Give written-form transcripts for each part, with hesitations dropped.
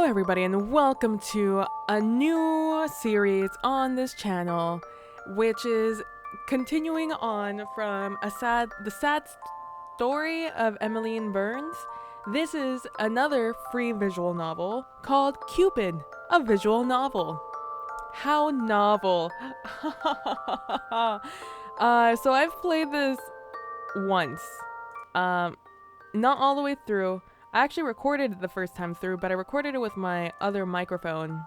Hello everybody and welcome to a new series on this channel, which is continuing on from the sad story of Emmeline Burns. This is another free visual novel called Cupid, a visual novel. How novel. So I've played this once. Not all the way through. I actually recorded it the first time through, but I recorded it with my other microphone.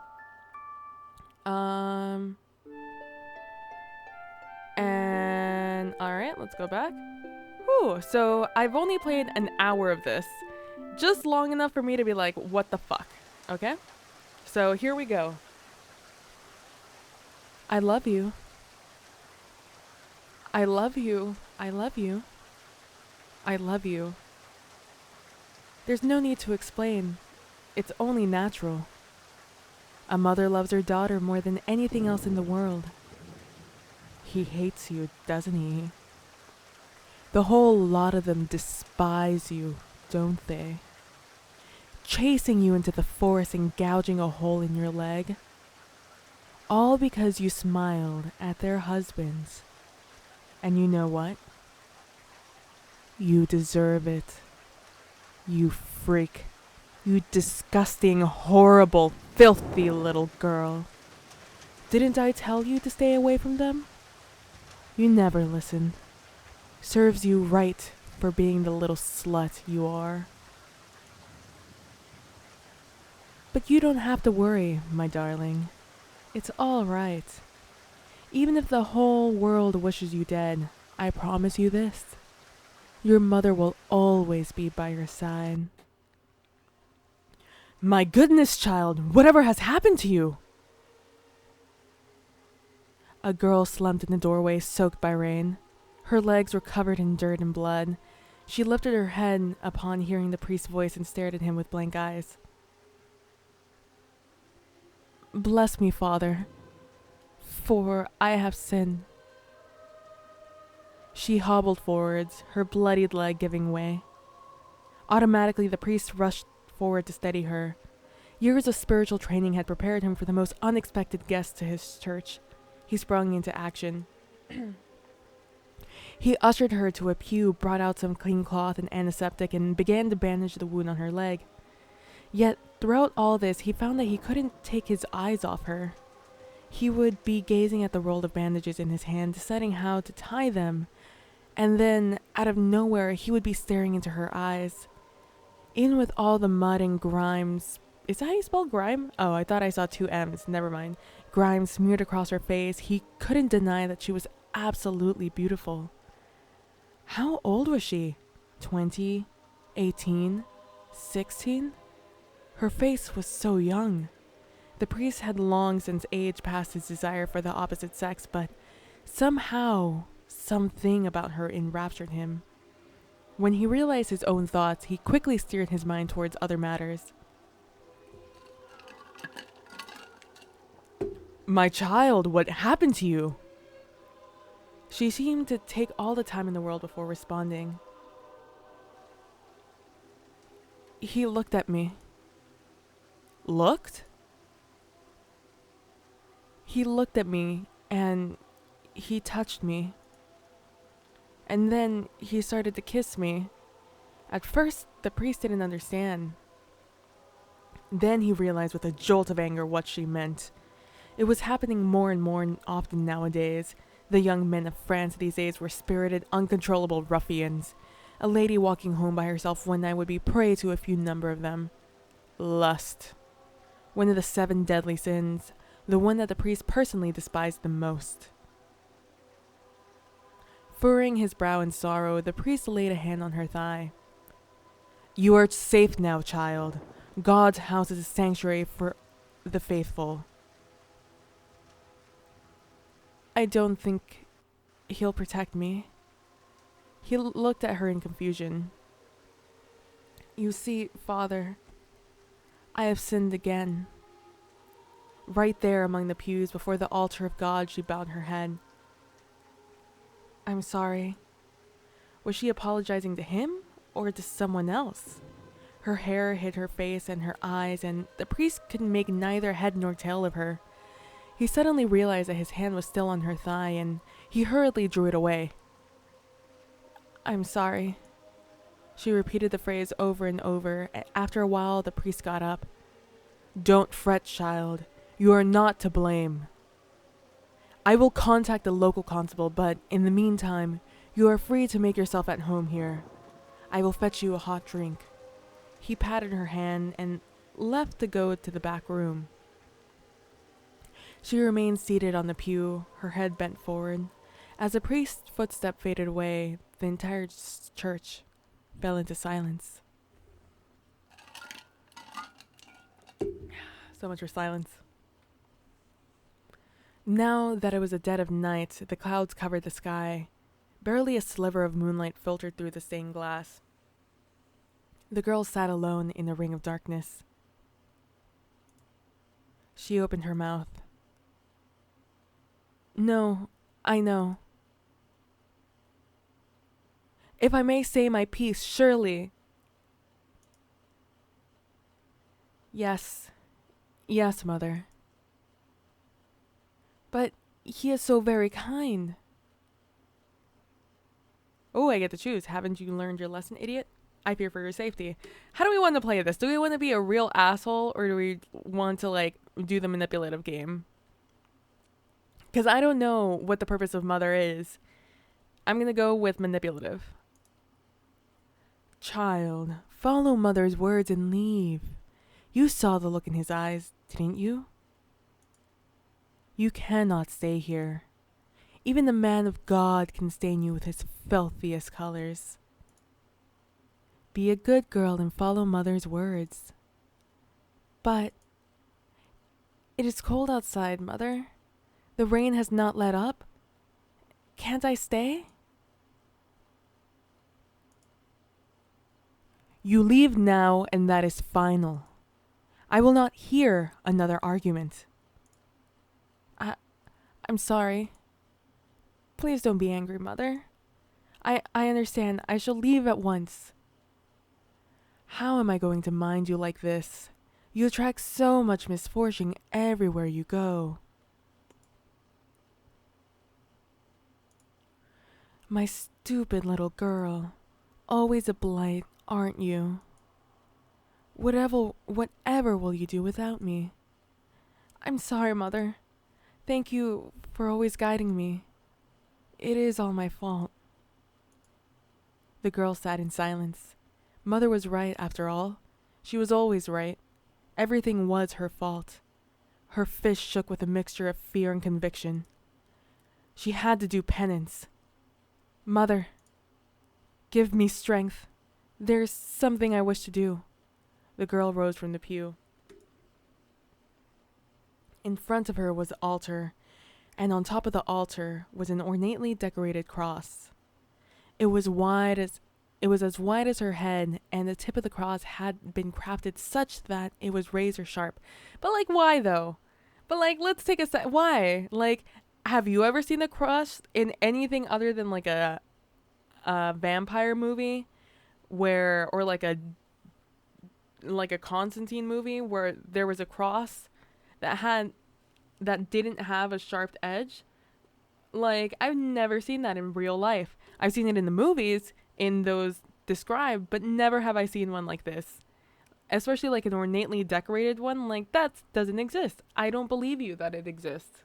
And alright, let's go back. Whew, so I've only played an hour of this. Just long enough for me to be like, what the fuck? Okay? So here we go. I love you. I love you. I love you. I love you. There's no need to explain. It's only natural. A mother loves her daughter more than anything else in the world. He hates you, doesn't he? The whole lot of them despise you, don't they? Chasing you into the forest and gouging a hole in your leg. All because you smiled at their husbands. And you know what? You deserve it. You freak. You disgusting, horrible, filthy little girl. Didn't I tell you to stay away from them? You never listen. Serves you right for being the little slut you are. But you don't have to worry, my darling. It's all right. Even if the whole world wishes you dead, I promise you this. Your mother will always be by your side. My goodness, child, whatever has happened to you? A girl slumped in the doorway, soaked by rain. Her legs were covered in dirt and blood. She lifted her head upon hearing the priest's voice and stared at him with blank eyes. Bless me, Father, for I have sinned. She hobbled forwards, her bloodied leg giving way. Automatically, the priest rushed forward to steady her. Years of spiritual training had prepared him for the most unexpected guest to his church. He sprung into action. He ushered her to a pew, brought out some clean cloth and antiseptic, and began to bandage the wound on her leg. Yet, throughout all this, he found that he couldn't take his eyes off her. He would be gazing at the roll of bandages in his hand, deciding how to tie them. And then, out of nowhere, he would be staring into her eyes. In with all the mud and grimes. Is that how you spell grime? Oh, I thought I saw two M's. Never mind. Grime smeared across her face. He couldn't deny that she was absolutely beautiful. How old was she? 20? 18? 16? Her face was so young. The priest had long since aged past his desire for the opposite sex, but somehow, something about her enraptured him. When he realized his own thoughts, he quickly steered his mind towards other matters. My child, what happened to you? She seemed to take all the time in the world before responding. He looked at me. Looked? He looked at me and he touched me. And then he started to kiss me. At first, the priest didn't understand. Then he realized with a jolt of anger what she meant. It was happening more and more often nowadays. The young men of France these days were spirited, uncontrollable ruffians. A lady walking home by herself one night would be prey to a few number of them. Lust. One of the 7 deadly sins. The one that the priest personally despised the most. Furrowing his brow in sorrow, the priest laid a hand on her thigh. You are safe now, child. God's house is a sanctuary for the faithful. I don't think he'll protect me. He looked at her in confusion. You see, Father, I have sinned again. Right there among the pews before the altar of God, she bowed her head. I'm sorry. Was she apologizing to him or to someone else? Her hair hid her face and her eyes, and the priest could make neither head nor tail of her. He suddenly realized that his hand was still on her thigh, and he hurriedly drew it away. "I'm sorry." She repeated the phrase over and over. After a while, the priest got up. "Don't fret, child. You are not to blame. I will contact the local constable, but in the meantime, you are free to make yourself at home here. I will fetch you a hot drink." He patted her hand and left to go to the back room. She remained seated on the pew, her head bent forward. As the priest's footstep faded away, the entire church fell into silence. So much for silence. Now that it was the dead of night, the clouds covered the sky. Barely a sliver of moonlight filtered through the stained glass. The girl sat alone in a ring of darkness. She opened her mouth. "No, I know. If I may say my piece, surely." Yes, mother. But he is so very kind." "Oh, I get to choose. Haven't you learned your lesson, idiot? I fear for your safety." How do we want to play this? Do we want to be a real asshole, or do we want to, do the manipulative game? Because I don't know what the purpose of mother is. I'm going to go with manipulative. "Child, follow mother's words and leave. You saw the look in his eyes, didn't you? You cannot stay here. Even the man of God can stain you with his filthiest colors. Be a good girl and follow mother's words." "But it is cold outside, mother. The rain has not let up. Can't I stay?" "You leave now, and that is final. I will not hear another argument." I'm sorry. Please don't be angry, mother. I understand. I shall leave at once." "How am I going to mind you like this? You attract so much misfortune everywhere you go." "My stupid little girl. Always a blight, aren't you? Whatever will you do without me?" "I'm sorry, mother. Thank you for always guiding me. It is all my fault." The girl sat in silence. Mother was right, after all. She was always right. Everything was her fault. Her fist shook with a mixture of fear and conviction. She had to do penance. "Mother, give me strength. There's something I wish to do." The girl rose from the pew. In front of her was the altar, and on top of the altar was an ornately decorated cross. It was as wide as her head, and the tip of the cross had been crafted such that it was razor sharp. But why though? But let's take a sec. Why? Have you ever seen the cross in anything other than a vampire movie, or a Constantine movie where there was a cross that didn't have a sharp edge? I've never seen that in real life. I've seen it in the movies, in those described, but never have I seen one like this. Especially an ornately decorated one. That doesn't exist. I don't believe you that it exists.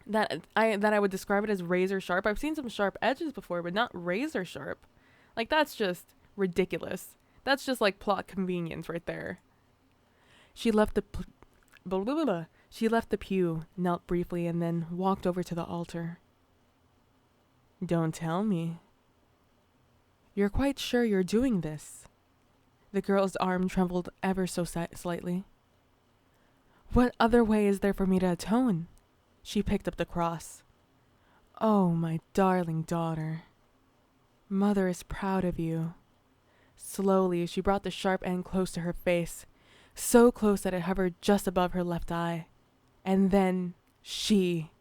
That I would describe it as razor sharp. I've seen some sharp edges before, but not razor sharp. That's just ridiculous. That's just plot convenience right there. She left the pew, knelt briefly, and then walked over to the altar. "Don't tell me. You're quite sure you're doing this?" The girl's arm trembled ever so slightly. "What other way is there for me to atone?" She picked up the cross. "Oh, my darling daughter. Mother is proud of you." Slowly, she brought the sharp end close to her face, so close that it hovered just above her left eye. And then she